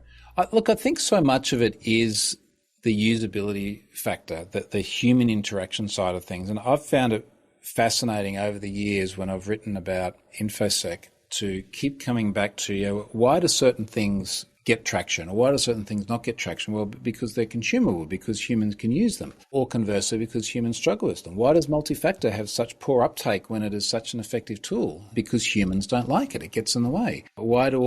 Look, I think so much of it is the usability factor, the human interaction side of things. And I've found it fascinating over the years when I've written about InfoSec to keep coming back to, why do certain things get traction, or why do certain things not get traction? Well, because they're consumable, because humans can use them, or conversely, because humans struggle with them. Why does multi-factor have such poor uptake when it is such an effective tool? Because humans don't like it. It gets in the way. Why do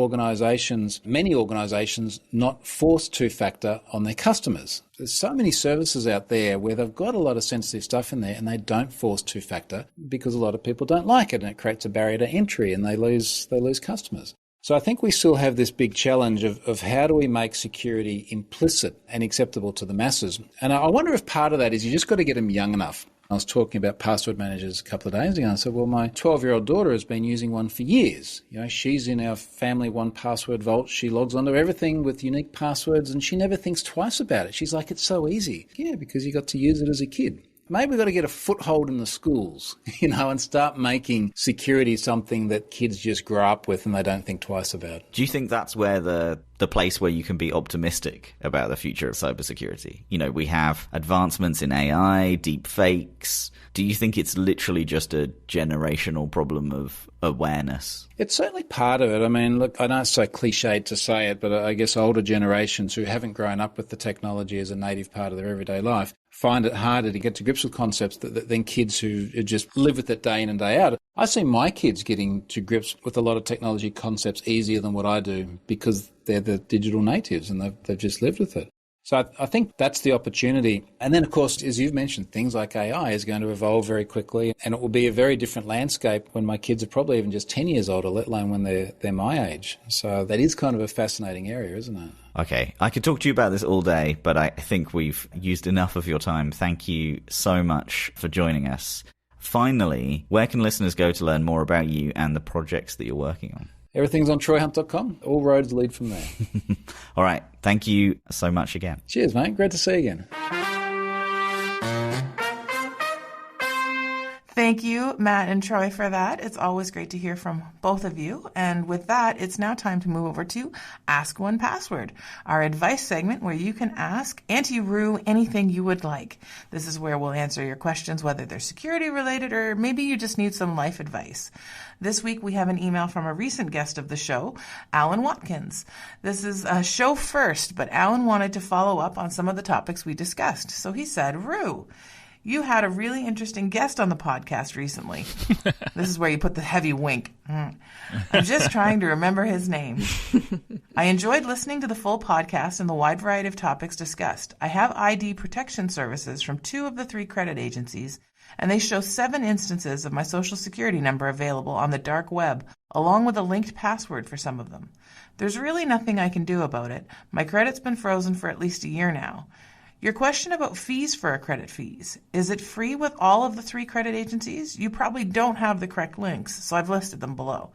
many organizations, not force two-factor on their customers? There's so many services out there where they've got a lot of sensitive stuff in there and they don't force two-factor because a lot of people don't like it, and it creates a barrier to entry and they lose customers. So I think we still have this big challenge of how do we make security implicit and acceptable to the masses? And I wonder if part of that is you just got to get them young enough. I was talking about password managers a couple of days ago. I said, well, my 12-year-old daughter has been using one for years. She's in our family 1Password vault. She logs onto everything with unique passwords and she never thinks twice about it. She's like, it's so easy. Yeah, because you got to use it as a kid. Maybe we've got to get a foothold in the schools, and start making security something that kids just grow up with and they don't think twice about. Do you think that's where the place where you can be optimistic about the future of cybersecurity? We have advancements in AI, deep fakes. Do you think it's literally just a generational problem of awareness? It's certainly part of it. I mean, look, I know it's so cliched to say it, but I guess older generations who haven't grown up with the technology as a native part of their everyday life find it harder to get to grips with concepts than kids who just live with it day in and day out. I see my kids getting to grips with a lot of technology concepts easier than what I do because they're the digital natives and they've just lived with it. So I think that's the opportunity. And then, of course, as you've mentioned, things like AI is going to evolve very quickly, and it will be a very different landscape when my kids are probably even just 10 years older, let alone when they're my age. So that is kind of a fascinating area, isn't it? Okay, I could talk to you about this all day, but I think we've used enough of your time. Thank you so much for joining us. Finally, where can listeners go to learn more about you and the projects that you're working on? Everything's on troyhunt.com. All roads lead from there. All right. Thank you so much again. Cheers, mate. Great to see you again. Thank you, Matt and Troy, for that. It's always great to hear from both of you. And with that, it's now time to move over to Ask One Password, our advice segment where you can ask Auntie Roo anything you would like. This is where we'll answer your questions, whether they're security related or maybe you just need some life advice. This week, we have an email from a recent guest of the show, Alan Watkins. This is a show first, but Alan wanted to follow up on some of the topics we discussed. So he said, Roo, you had a really interesting guest on the podcast recently. This is where you put the heavy wink. I'm just trying to remember his name. I enjoyed listening to the full podcast and the wide variety of topics discussed. I have ID protection services from 2 of the 3 credit agencies, and they show 7 instances of my social security number available on the dark web, along with a linked password for some of them. There's really nothing I can do about it. My credit's been frozen for at least a year now. Your question about fees for a credit fees. Is it free with all of the 3 credit agencies? You probably don't have the correct links, so I've listed them below.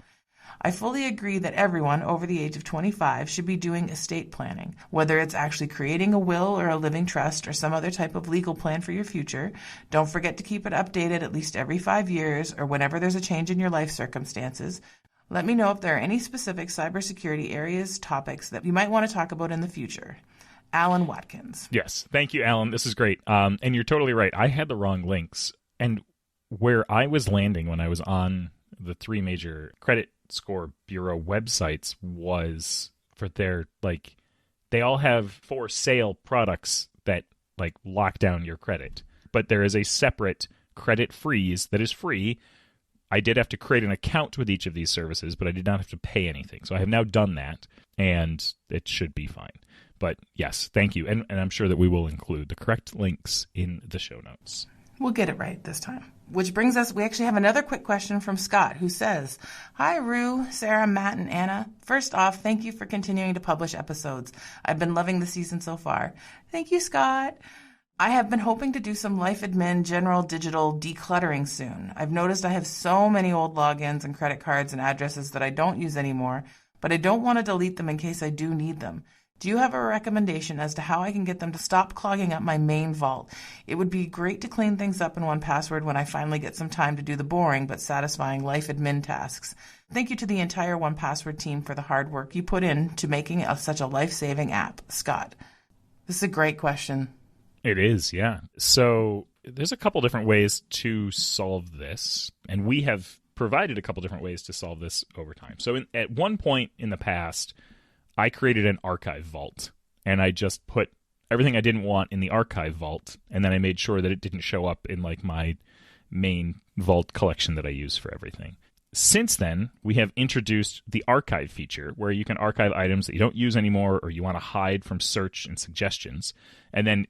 I fully agree that everyone over the age of 25 should be doing estate planning, whether it's actually creating a will or a living trust or some other type of legal plan for your future. Don't forget to keep it updated at least every 5 years or whenever there's a change in your life circumstances. Let me know if there are any specific cybersecurity areas, topics that you might want to talk about in the future. Alan Watkins. Yes. Thank you, Alan. This is great. And you're totally right. I had the wrong links. And where I was landing when I was on the 3 major credit score bureau websites was for their, like, they all have for sale products that, like, lock down your credit. But there is a separate credit freeze that is free. I did have to create an account with each of these services, but I did not have to pay anything. So I have now done that, and it should be fine. But yes, thank you. And I'm sure that we will include the correct links in the show notes. We'll get it right this time. Which brings us, we actually have another quick question from Scott, who says, Hi, Roo, Sarah, Matt, and Anna. First off, thank you for continuing to publish episodes. I've been loving the season so far. Thank you, Scott. I have been hoping to do some life admin general digital decluttering soon. I've noticed I have so many old logins and credit cards and addresses that I don't use anymore, but I don't want to delete them in case I do need them. Do you have a recommendation as to how I can get them to stop clogging up my main vault? It would be great to clean things up in 1Password when I finally get some time to do the boring but satisfying life admin tasks. Thank you to the entire 1Password team for the hard work you put in to making such a life-saving app. Scott. This is a great question. It is, yeah. So there's a couple different ways to solve this, and we have provided a couple different ways to solve this over time. So at one point in the past, I created an archive vault, and I just put everything I didn't want in the archive vault, and then I made sure that it didn't show up in, like, my main vault collection that I use for everything. Since then, we have introduced the archive feature, where you can archive items that you don't use anymore or you want to hide from search and suggestions. And then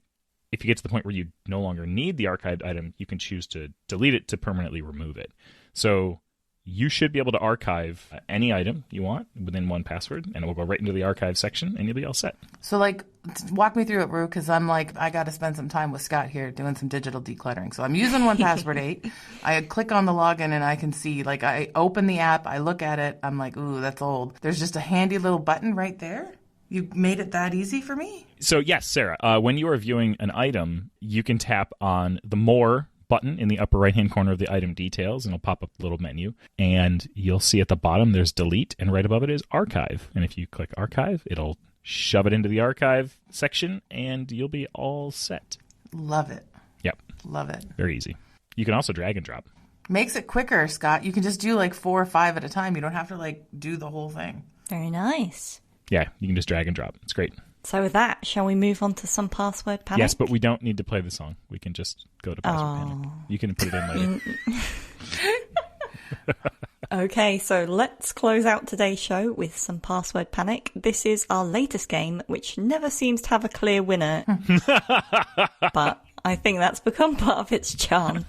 if you get to the point where you no longer need the archived item, you can choose to delete it to permanently remove it. So you should be able to archive any item you want within 1Password, and it will go right into the archive section, and you'll be all set. So, like, walk me through it, Roo, because I'm like, I got to spend some time with Scott here doing some digital decluttering. So I'm using 1Password 8. I click on the login, and I can see, like, I open the app, I look at it, I'm like, ooh, that's old. There's just a handy little button right there. You made it that easy for me? So, yes, Sarah, when you are viewing an item, you can tap on the More button in the upper right-hand corner of the item details, and it'll pop up a little menu, and you'll see at the bottom there's Delete, and right above it is Archive. And if you click Archive, it'll shove it into the Archive section, and you'll be all set. Love it. Yep. Love it. Very easy. You can also drag and drop. Makes it quicker, Scott. You can just do like 4 or 5 at a time. You don't have to, like, do the whole thing. Very nice. Yeah, you can just drag and drop. It's great. So with that, shall we move on to some password panic? Yes, but we don't need to play the song. We can just go to password panic. You can put it in later. Okay, so let's close out today's show with some password panic. This is our latest game, which never seems to have a clear winner. But I think that's become part of its charm.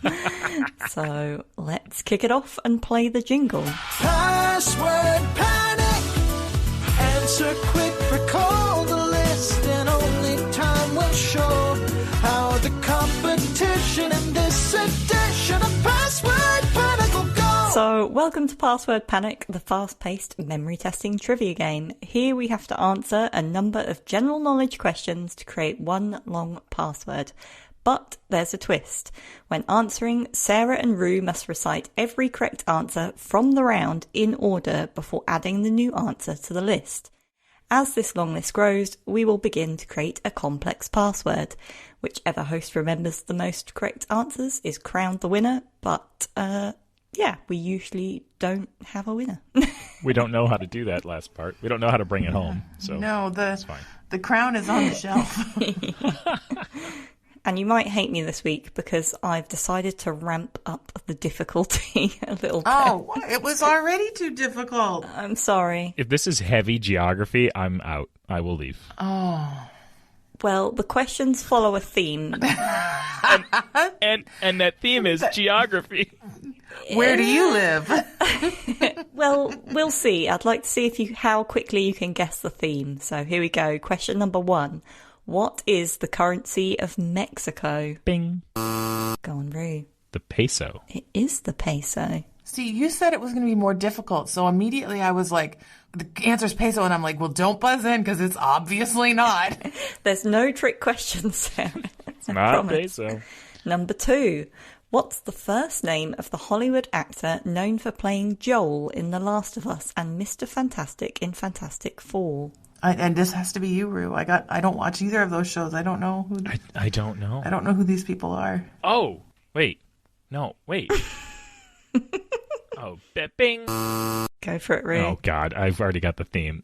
So let's kick it off and play the jingle. Password panic. Answer quick, recall the list, and only time will show how the competition in this edition of Password Panic will go. So, welcome to Password Panic, the fast-paced memory testing trivia game. Here we have to answer a number of general knowledge questions to create one long password. But there's a twist. When answering, Sarah and Roo must recite every correct answer from the round in order before adding the new answer to the list. As this long list grows, we will begin to create a complex password. Whichever host remembers the most correct answers is crowned the winner, but we usually don't have a winner. We don't know how to do that last part. We don't know how to bring it home, so No, that's fine. The crown is on the shelf. And you might hate me this week because I've decided to ramp up the difficulty a little bit. Oh, it was already too difficult. I'm sorry. If this is heavy geography, I'm out. I will leave. Oh. Well, the questions follow a theme. and that theme is geography. Where do you live? Well, we'll see. I'd like to see how quickly you can guess the theme. So here we go. Question number 1. What is the currency of Mexico? Bing. Go on, Roo. The peso. It is the peso. See, you said it was going to be more difficult, so immediately I was like, the answer's peso, and I'm like, well, don't buzz in, because it's obviously not. There's no trick questions, Sarah. It's not peso. Number 2. What's the first name of the Hollywood actor known for playing Joel in The Last of Us and Mr. Fantastic in Fantastic Four? And this has to be you, Roo. I don't watch either of those shows. I don't know who. I don't know. I don't know who these people are. Oh, wait. No, wait. Oh, bing. Go for it, Roo. Oh, God. I've already got the theme.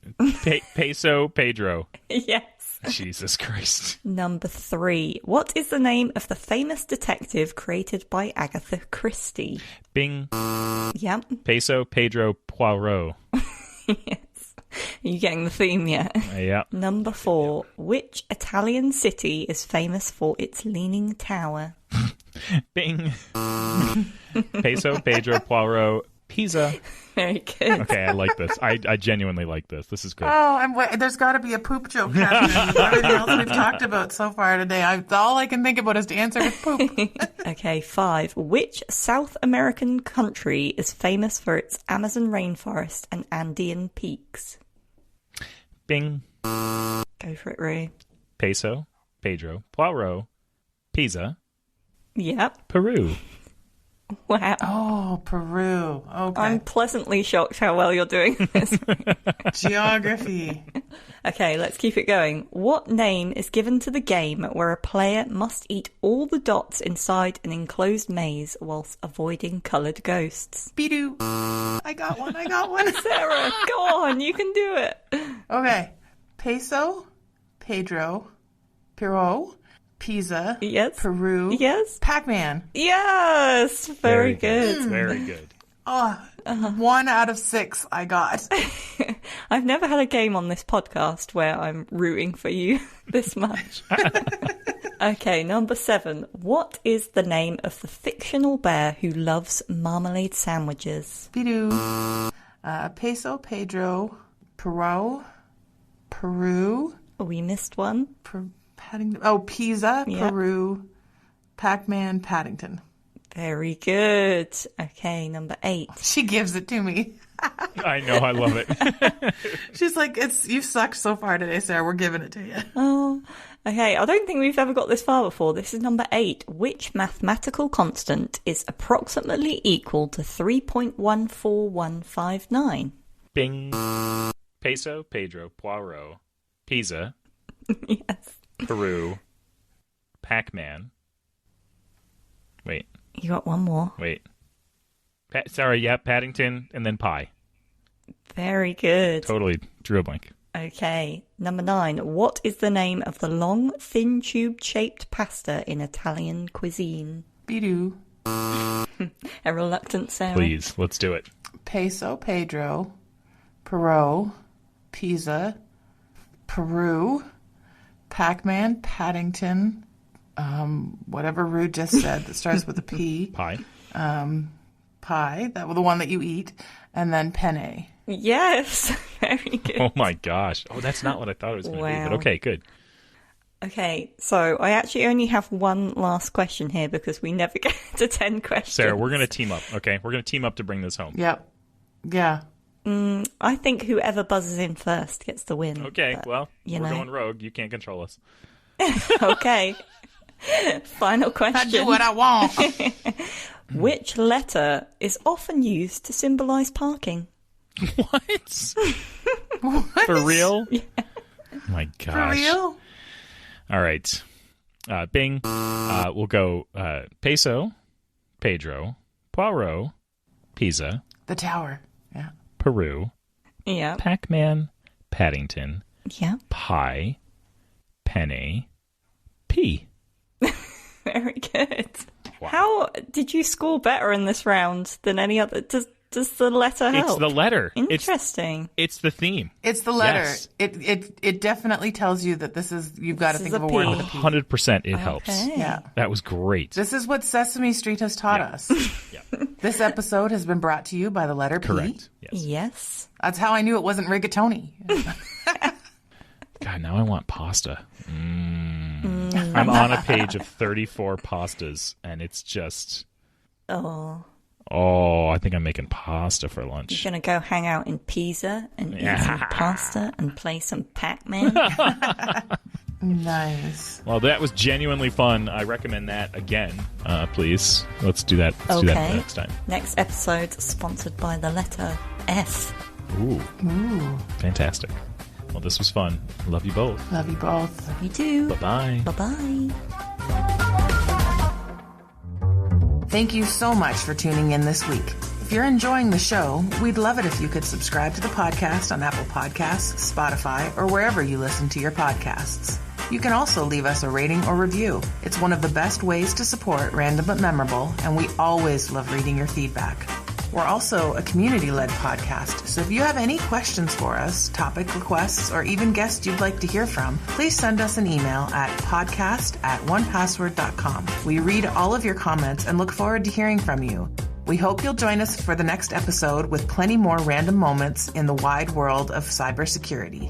Peso Pedro. Yes. Jesus Christ. Number 3. What is the name of the famous detective created by Agatha Christie? Bing. Yep. Peso Pedro Poirot. Yes. Are you getting the theme yet? Yeah. Number 4. Which Italian city is famous for its leaning tower? Bing. Peso Pedro Poirot Pisa. Very good. Okay, I like this. I genuinely like this. This is good. Oh, there's got to be a poop joke happening. Everything else we've talked about so far today, all I can think about is to answer with poop. Okay, 5. Which South American country is famous for its Amazon rainforest and Andean peaks? Bing. Go for it, Roo. Peso Pedro Poirot Pisa. Yep. Peru. Wow. Oh, Peru. Okay. I'm pleasantly shocked how well you're doing this. Geography. Okay, let's keep it going. What name is given to the game where a player must eat all the dots inside an enclosed maze whilst avoiding coloured ghosts? Bidoo. I got one. Sarah, go on, you can do it. Okay. Peso, Pedro, Piro, Pisa, Yes. Peru, Yes. Pac-Man. Yes, very good. Very good. Oh, 1 out of 6 I got. I've never had a game on this podcast where I'm rooting for you this much. Okay, number 7. What is the name of the fictional bear who loves marmalade sandwiches? Bidoo. Peso, Pedro, Peru. We missed one. Pisa, Yeah. Peru, Pac-Man, Paddington. Very good. Okay, number 8. She gives it to me. I know, I love it. She's like, you've sucked so far today, Sarah. We're giving it to you. Oh, okay. I don't think we've ever got this far before. This is number 8. Which mathematical constant is approximately equal to 3.14159? Bing. Peso Pedro Poirot Pisa. Yes. Peru. Pac-Man. Wait. You got one more. Wait. Paddington, and then Pi. Very good. Totally drew a blank. Okay, number 9. What is the name of the long, thin tube-shaped pasta in Italian cuisine? Bidoo. A reluctant Sarah. Please, let's do it. Peso, Pedro. Perot, Pisa. Peru. Pac-Man, Paddington. Whatever Roo just said that starts with a P. Pie. Pie, that was the one that you eat. And then penne. Yes, very good. Oh my gosh. Oh, that's not what I thought it was going to be. But okay, good. Okay, so I actually only have one last question here because we never get to 10 questions. Sarah, we're going to team up, okay? We're going to team up to bring this home. Yep. Yeah. I think whoever buzzes in first gets the win. Okay, but, well, we're going rogue. You can't control us. Okay. Final question. I do what I want. Which letter is often used to symbolize parking? What? What? For real? Yeah. Oh my gosh. For real? All right. Bing. We'll go Peso, Pedro, Poirot, Pisa, The tower. Yeah. Peru, Yeah. Pac-Man, Paddington, Yeah. Pie, Penne, P. Very good. Wow. How did you score better in this round than any other? Does the letter help? It's the letter. Interesting. It's the theme. It's the letter. Yes. It definitely tells you that you've got to This think is of a a word P. with a P. 100% it helps. Okay. Yeah. That was great. This is what Sesame Street has taught us. Yeah. This episode has been brought to you by the letter P. Correct. Yes. Yes. That's how I knew it wasn't rigatoni. God, now I want pasta. I'm on a page of 34 pastas, and it's just... Oh. Oh, I think I'm making pasta for lunch. You're going to go hang out in Pisa and eat some pasta and play some Pac-Man? Nice. Well, that was genuinely fun. I recommend that again, please. Let's do that. Let's do that next time. Next episode sponsored by the letter F. Ooh. Fantastic. Well, this was fun. Love you both. Love you both. Love you too. Bye-bye. Bye-bye. Thank you so much for tuning in this week. If you're enjoying the show, we'd love it if you could subscribe to the podcast on Apple Podcasts, Spotify, or wherever you listen to your podcasts. You can also leave us a rating or review. It's one of the best ways to support Random But Memorable, and we always love reading your feedback. We're also a community-led podcast, so if you have any questions for us, topic requests, or even guests you'd like to hear from, please send us an email at podcast@onepassword.com. We read all of your comments and look forward to hearing from you. We hope you'll join us for the next episode with plenty more random moments in the wide world of cybersecurity.